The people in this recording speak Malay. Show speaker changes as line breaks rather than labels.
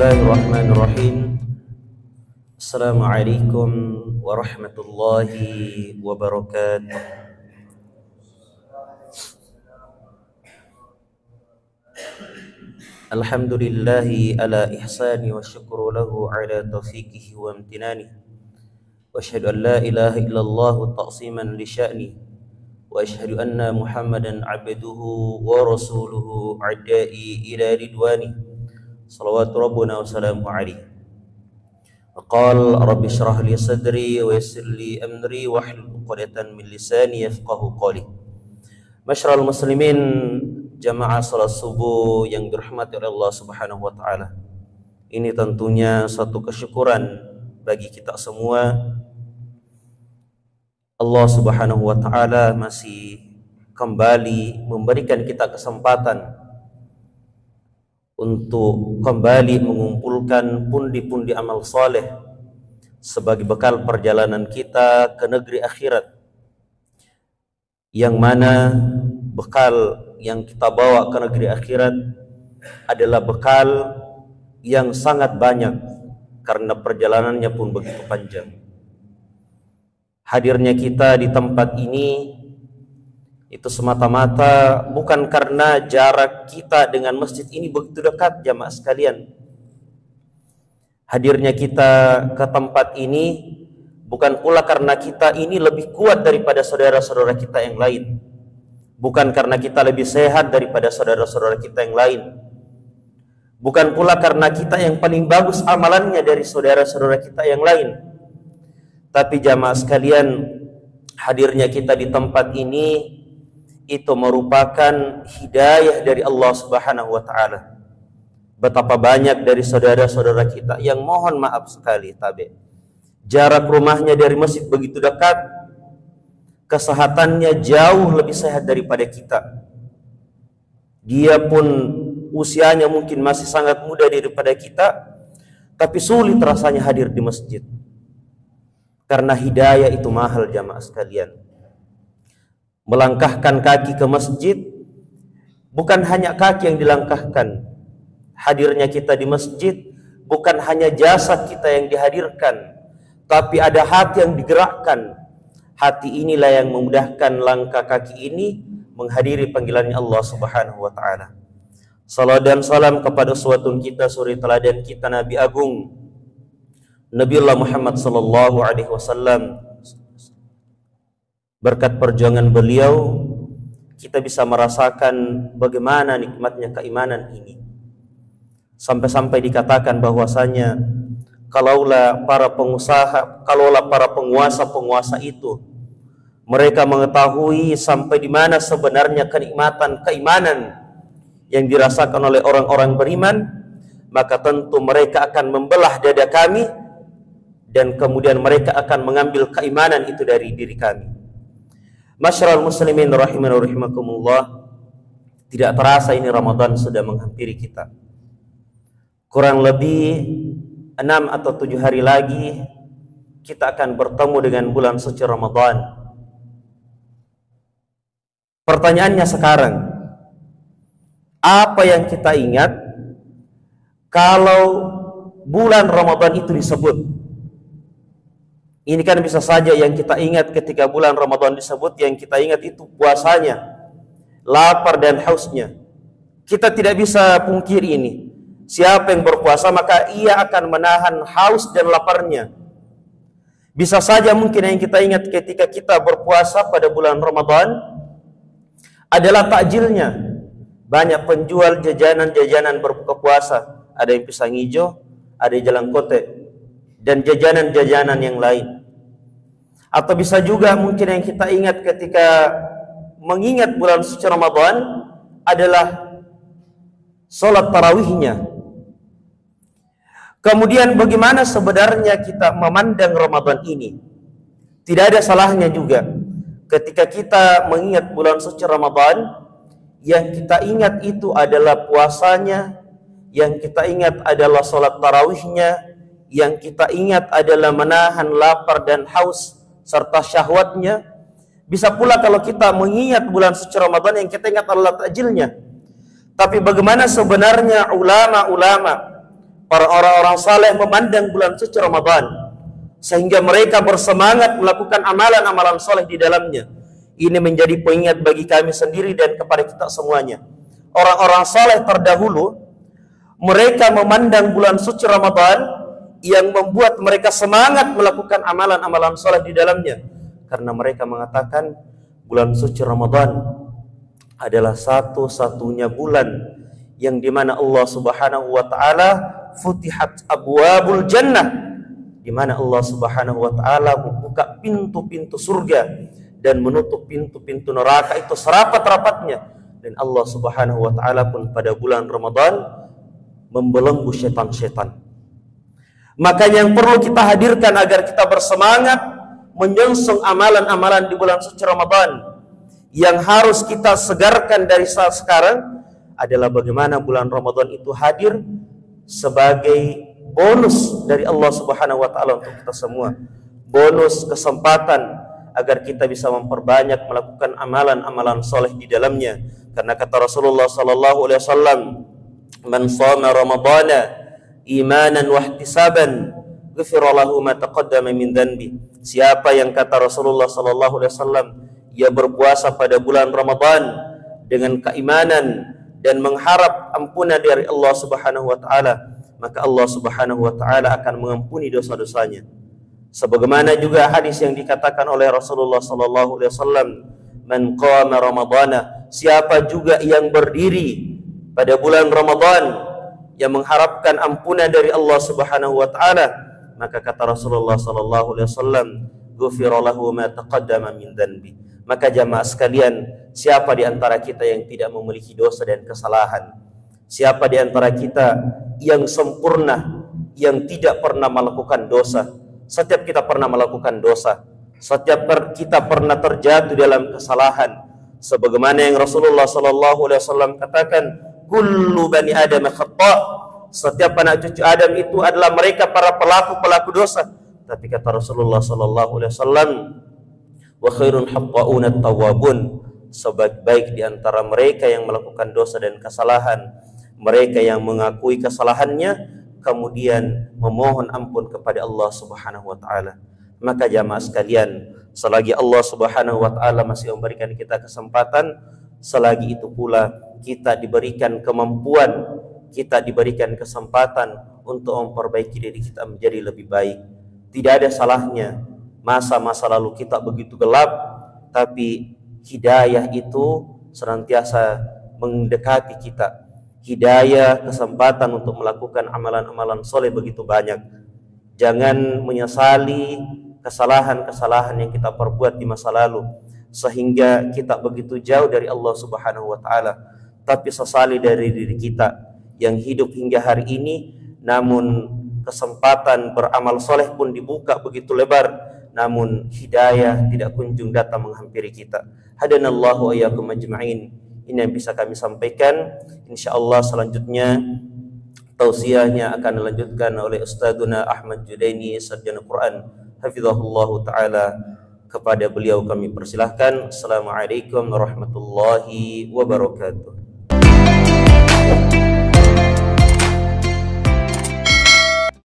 Bismillahirrahmanirrahim. Assalamualaikum warahmatullahi wabarakatuh. Alhamdulillahi ala ihsani wa syukru lahu ala taufiqihi wa amtinani. Wa asyhadu an la ilaha illallah ta'ziman li sya'ni. Wa asyhadu anna Muhammadan abduhu wa rasuluhu adda'i ila ridwani. Salawatu rabbuna wa salamu alaihi. Qal rabbi shrah li sadri wa yassir li amri wahlul 'uqdatam min lisani yafqahu qawli. Masyarul muslimin, jamaah salat subuh yang dirahmati oleh Allah Subhanahu wa taala. Ini tentunya satu kesyukuran bagi kita semua. Allah Subhanahu wa taala masih kembali memberikan kita kesempatan untuk kembali mengumpulkan pundi-pundi amal soleh sebagai bekal perjalanan kita ke negeri akhirat, yang mana bekal yang kita bawa ke negeri akhirat adalah bekal yang sangat banyak karena perjalanannya pun begitu panjang. Hadirnya kita di tempat ini itu semata-mata bukan karena jarak kita dengan masjid ini begitu dekat, jamaah sekalian. Hadirnya kita ke tempat ini bukan pula karena kita ini lebih kuat daripada saudara-saudara kita yang lain, bukan karena kita lebih sehat daripada saudara-saudara kita yang lain, bukan pula karena kita yang paling bagus amalannya dari saudara-saudara kita yang lain. Tapi jamaah sekalian, hadirnya kita di tempat ini itu merupakan hidayah dari Allah Subhanahu wa taala. Betapa banyak dari saudara-saudara kita yang mohon maaf sekali jarak rumahnya dari masjid begitu dekat, kesehatannya jauh lebih sehat daripada kita. Dia pun usianya mungkin masih sangat muda daripada kita, tapi sulit rasanya hadir di masjid. Karena hidayah itu mahal, jamaah sekalian. Melangkahkan kaki ke masjid bukan hanya kaki yang dilangkahkan. Hadirnya kita di masjid bukan hanya jasad kita yang dihadirkan, tapi ada hati yang digerakkan. Hati inilah yang memudahkan langkah kaki ini menghadiri panggilannya Allah Subhanahu wa taala. Salam dan salam kepada uswatun kita, suri teladan kita, Nabi Agung Nabiullah Muhammad sallallahu alaihi wasallam. Berkat perjuangan beliau, kita bisa merasakan bagaimana nikmatnya keimanan ini. Sampai-sampai dikatakan bahwasanya kalaulah para penguasa itu mereka mengetahui sampai di mana sebenarnya kenikmatan keimanan yang dirasakan oleh orang-orang beriman, maka tentu mereka akan membelah dada kami dan kemudian mereka akan mengambil keimanan itu dari diri kami. Masyarul muslimin rahimani wa rahimakumullah, tidak terasa ini Ramadan sudah menghampiri kita. Kurang lebih 6 atau 7 hari lagi kita akan bertemu dengan bulan suci Ramadan. Pertanyaannya sekarang, apa yang kita ingat kalau bulan Ramadan itu disebut? Ini kan bisa saja yang kita ingat ketika bulan Ramadan disebut, yang kita ingat itu puasanya, lapar dan hausnya. Kita tidak bisa pungkiri ini. Siapa yang berpuasa maka ia akan menahan haus dan laparnya. Bisa saja mungkin yang kita ingat ketika kita berpuasa pada bulan Ramadan adalah takjilnya. Banyak penjual jajanan-jajanan berbuka puasa. Ada yang pisang hijau, ada yang jalan kote, dan jajanan-jajanan yang lain. Atau bisa juga mungkin yang kita ingat ketika mengingat bulan suci Ramadan adalah sholat tarawihnya. Kemudian bagaimana sebenarnya kita memandang Ramadan ini? Tidak ada salahnya juga ketika kita mengingat bulan suci Ramadan, yang kita ingat itu adalah puasanya, yang kita ingat adalah sholat tarawihnya, yang kita ingat adalah menahan lapar dan haus serta syahwatnya. Bisa pula kalau kita mengingat bulan suci Ramadan, yang kita ingat adalah takjilnya. Tapi bagaimana sebenarnya ulama-ulama Para orang-orang saleh memandang bulan suci Ramadan sehingga mereka bersemangat melakukan amalan-amalan soleh di dalamnya. Ini menjadi pengingat bagi kami sendiri dan kepada kita semuanya. Orang-orang saleh terdahulu, mereka memandang bulan suci Ramadan yang membuat mereka semangat melakukan amalan-amalan soleh di dalamnya, karena mereka mengatakan bulan suci Ramadan adalah satu-satunya bulan yang dimana Allah Subhanahu wa Ta'ala futihat abwabul jannah, di mana Allah Subhanahu wa Ta'ala membuka pintu-pintu surga dan menutup pintu-pintu neraka itu serapat-rapatnya. Dan Allah Subhanahu wa Ta'ala pun pada bulan Ramadan membelenggu setan-setan. Makanya yang perlu kita hadirkan agar kita bersemangat menyongsong amalan-amalan di bulan suci Ramadan, yang harus kita segarkan dari saat sekarang adalah bagaimana bulan Ramadan itu hadir sebagai bonus dari Allah Subhanahu wa Ta'ala untuk kita semua. Bonus kesempatan agar kita bisa memperbanyak melakukan amalan-amalan soleh di dalamnya. Karena kata Rasulullah sallallahu alaihi wasallam, "Man shoma Ramadana imanan wa ihtisaban, ghufira lahu ma taqaddama min dhanbi." Siapa yang kata Rasulullah sallallahu alaihi wasallam, ia berpuasa pada bulan Ramadan dengan keimanan dan mengharap ampunan dari Allah Subhanahu wa Ta'ala, maka Allah Subhanahu wa Ta'ala akan mengampuni dosa-dosanya. Sebagaimana juga hadis yang dikatakan oleh Rasulullah sallallahu alaihi wasallam, "Man qama Ramadana," siapa juga yang berdiri pada bulan Ramadan yang mengharapkan ampunan dari Allah Subhanahu wa Ta'ala, maka kata Rasulullah sallallahu alaihi wasallam, "Ghufira lahu ma taqaddama min dhanbi." Maka jamaah sekalian, siapa di antara kita yang tidak memiliki dosa dan kesalahan? Siapa di antara kita yang sempurna, yang tidak pernah melakukan dosa? Setiap kita pernah melakukan dosa. Setiap kita pernah terjatuh dalam kesalahan. Sebagaimana yang Rasulullah sallallahu alaihi wasallam katakan, "Kullu bani Adam khata'." Setiap anak cucu Adam itu adalah mereka para pelaku-pelaku dosa. Tapi kata Rasulullah sallallahu alaihi wasallam, "Wa khairun hatta'una at-tawwabun." Sebaik-baik di antara mereka yang melakukan dosa dan kesalahan, mereka yang mengakui kesalahannya kemudian memohon ampun kepada Allah Subhanahu wa Ta'ala. Maka jamaah sekalian, selagi Allah Subhanahu wa Ta'ala masih memberikan kita kesempatan, selagi itu pula kita diberikan kemampuan, kita diberikan kesempatan untuk memperbaiki diri kita menjadi lebih baik. Tidak ada salahnya masa-masa lalu kita begitu gelap, tapi hidayah itu senantiasa mendekati kita. Hidayah, kesempatan untuk melakukan amalan-amalan soleh begitu banyak. Jangan menyesali kesalahan-kesalahan yang kita perbuat di masa lalu sehingga kita begitu jauh dari Allah Subhanahu wa Ta'ala, tapi sesali dari diri kita yang hidup hingga hari ini, namun kesempatan beramal soleh pun dibuka begitu lebar, namun hidayah tidak kunjung datang menghampiri kita. Hadanallahu wa iyyakum ajma'in. Ini yang bisa kami sampaikan. Insyaallah selanjutnya tausiahnya akan dilanjutkan oleh Ustadzuna Ahmad Judaini, sarjana Quran, hafizahullahu taala. Kepada beliau kami persilahkan. Assalamualaikum warahmatullahi wabarakatuh.